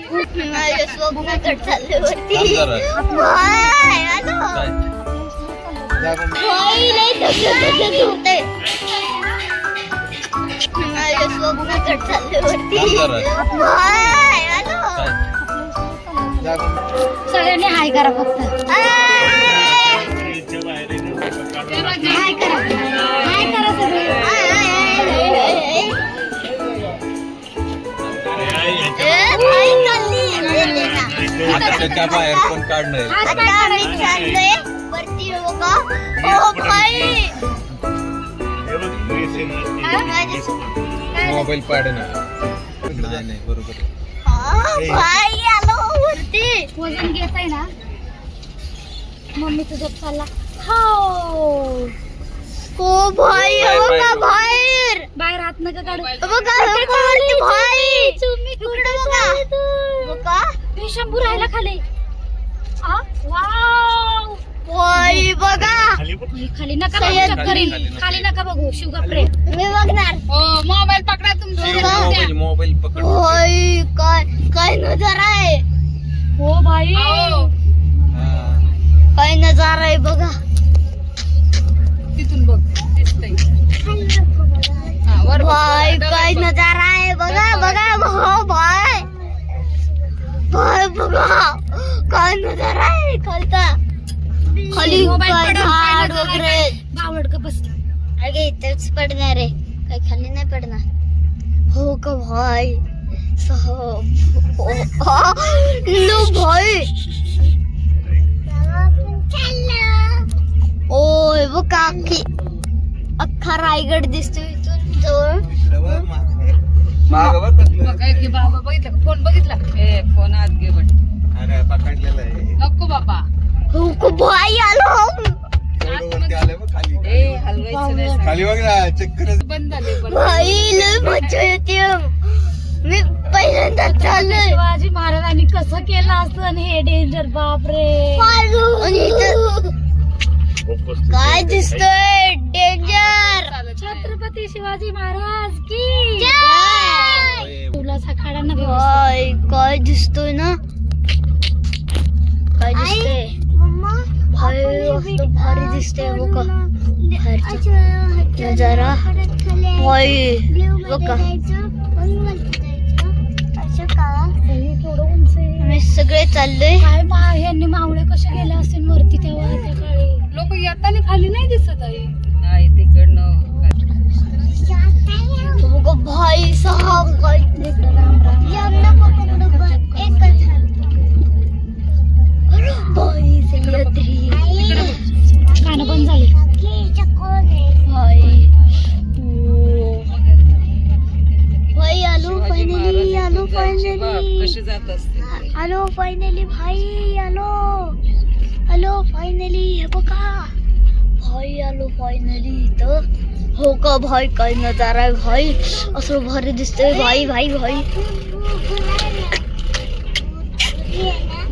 स्वप्नाकडे चालले वरती. भाई, हॅलो. भाई, लय धगधग होतंय. स्वप्नाकडे चालले वरती. भाई, हॅलो. सगळ्यांनी हाय करा फक्त. हाय करा, हाय करा सगळे. त्याच्या बाहेर पण काढणं वरती बघा. ओ भाई, मोबाईल पाड ना. नाही बरोबर. भाई आलो वरती. वजन घेत आहे ना मम्मी तुझ्या चालला. हो ओ भाई, बघा बाहेर. बाहेर हात नका काढू. बघा वरती भाई. इकडे बघा. बघा मी शंभू राहायला खाली. वाव भाई, बघा. खाली नका बघू, चक्करीन. खाली नका बघू. शुगप्रे मी बघणार. मोबाईल पकडा तुमचा. मोबाईल पकड. भाई, काय नजारा आहे. हो भाई, काय नजारा आहे बघा. तिथून बघ भाई, काय नजारा आहे बघा. बघा हो भाई. भाई बघा काय नजारा आहे खालचा. खाली काय झाड वगैरे. बावड का बस. अगे इथेच पडणार आहे, काय खाली नाही पडणार. हो का भाई. नो भाई. ओय बघा अख्खा रायगड दिसतो इथून जवळ. बाबा बघितला फोन बघितला. फोन आत घे बट. अरे पकडलेला आहे. नको बाबा. हो का भाई आलो. वरती आले बघ खाली. खाली बघ ना, चक्कर बंद झाले. भाई लय मजा येते. मी पहिल्यांदा चाललोय. शिवाजी महाराजांनी कसं केलं असं हे डेंजर. बापरे. आणि इथं काय दिसतोय डेंजर. छत्रपती शिवाजी महाराज की जय. तुला सखाडांना भाई काय दिसतोय ना. काय दिसतंय भाई. मस्त भारी दिसतंय बघा. बाहेरची नजारा भाई बघा. आम्ही सगळे चाललोय. काय यांनी मावळे कसे गेले असेल वरती तेव्हा त्या काळी. लोक येताना खाली नाही दिसत आहे. नाही तिकडनं बघा भाई साहब काय भाई सह्याद्री. गाणं बंद झाले. भाई भाई आलो फायनली. आलो फायनली. कशी जात असते. आलो फायनली भाई. आलो फायनली. हे बघा भाई आलो फायनली इथं. हो का भाई काय नजारा आहे भाई. असं भारी दिसतंय भाई. भाई भाई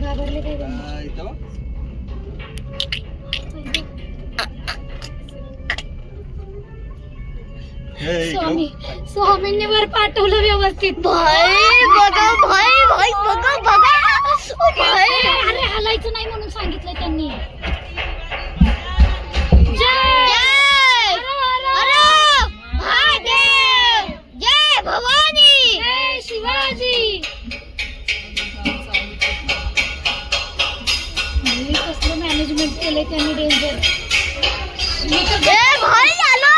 घाबरले काय बंद. स्वामींनी वर पाठवलं व्यवस्थित. भाई बघा. भाई भाई बघा बघा. भाई अरे हलायचं नाही म्हणून सांगितलं त्यांनी. जय भवानी. जय शिवाजी. कसलं मॅनेजमेंट केलंय त्यांनी डेंजर. भाई आलो.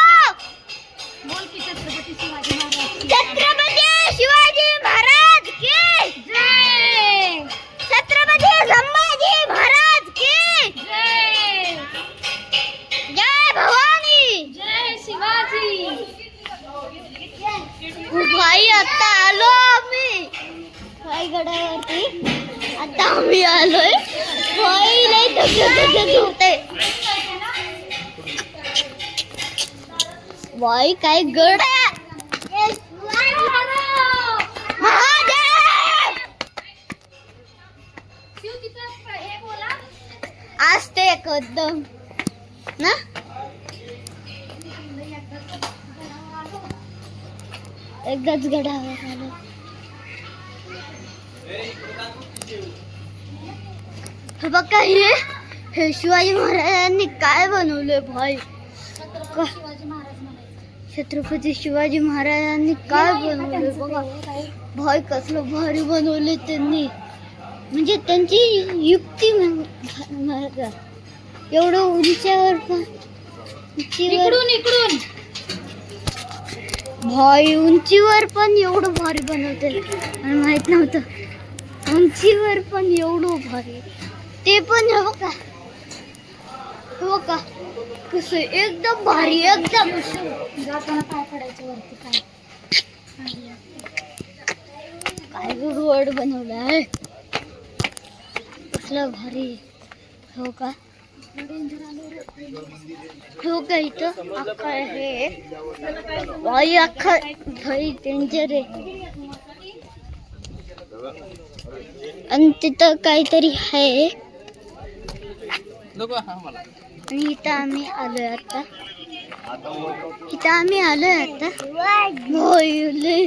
बोल की छत्रपती शिवाजी महाराज. छत्रपती शिवाजी महाराज की जय. छत्रपती संभाजी महाराज की जय. जय भवानी. जय शिवाजी. भाई आता आलो आम्ही रायगडावरती. आता आम्ही आलोय. भाई लय धगधग होतंय. भाई काय गड आहे. महादेव. आज ते एकदम ना. एकदाच गडावर आलो. हे बघा हे शिवाजी महाराजांनी काय बनवलंय भाई. छत्रपती शिवाजी महाराजांनी काय बनवलंय बघा भाई. कसलं भारी बनवलंय त्यांनी. म्हणजे त्यांची युक्ती बघा. एवढं उंचावर पण इकडून भाई उंचीवर पण एवढं भारी बनवते. मला माहित नव्हतं उंचीवर पण एवढं भारी. ते पण हे बघा कसं एकदम भारी. एकदम जाताना पाय पडायचं वरती काय रोड बनवला आहे. कसलं भारी. हो का इथं अख्खा हे भाई अख्खा भाई डेंजर आहे. आणि तिथं काहीतरी आहे. आणि इथं आम्ही आलोय आता. भाई लय